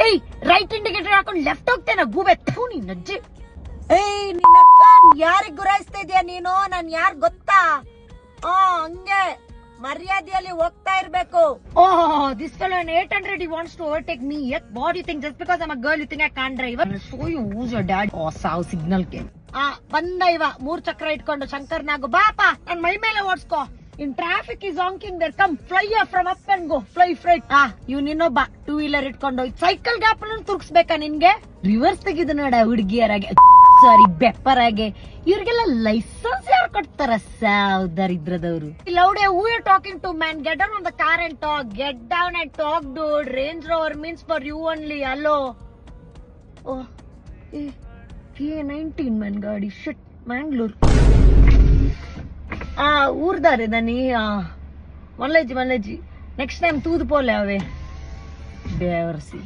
ಏಯ್ right indicator ಹಾಕೊಂಡು left ಹೋಗ್ತೇನೆ ಗೂಬೆ ಥೂ ನಿನ್ನ ಅಜ್ಜಿ. ಏಯ್ ನಿನ್ನಕ್ಕ ಯಾರಿಗ್ ಗುರಾಯಿಸ್ತಾ ಇದೀಯ ನೀನು? ನಾನ್ ಯಾರ್ ಗೊತ್ತಾ? ಹಂಗೆ ಮರ್ಯಾದೆಯಲ್ಲಿ ಹೋಗ್ತಾ ಇರ್ಬೇಕು. This fellow in 800 he wants to overtake me. What do you think? Just because I'm a girl you think I can't drive? So you who's your dad? ಸಾವು ಸಿಗ್ನಲ್ ಗೆ ಬಂದ ಇವ 3 ಚಕ್ರ ಇಟ್ಕೊಂಡು ಶಂಕರ್ ನಾಗು ಬಾಪ ನನ್ ಮೈ ಮೇಲೆ ಓಡಿಸ್ಕೋ. In traffic is honking there. Come fly from up and go. Fly. ಇವ್ ಇನ್ನೊಬ್ಬ 2 wheeler ಇಟ್ಕೊಂಡು ಸೈಕಲ್ ಗ್ಯಾಪ್ ತುರ್ಕ್ಸ್ಬೇಕಾ ನಿನ್ಗೆ? ರಿವರ್ಸ್ ತೆಗಿದು ನೋಡ ಹುಡುಗಿಯರಾಗೆ, ಸಾರಿ ಬೆಪ್ಪರಾಗೆ. ಇವ್ರಿಗೆಲ್ಲ ಲೈಸೆನ್ಸ್ ಯಾರು ಕೊಡ್ತಾರ? ಸಾವ್ದರಿದ್ರದವ್ರು. ಲೌಡೆ who you talking to man? Get down on the car and talk. Get down and talk dude. Range Rover means for you only. Hello K19 man ಗಾಡಿ. Shit Mangalore. ಊರ್ದಾರೆ ದನಿ ಮಲ್ಲೇಜಿ next time ತೂದು ಪೋಲೆ ಅವೇ ಬೇವರ್ಸಿ.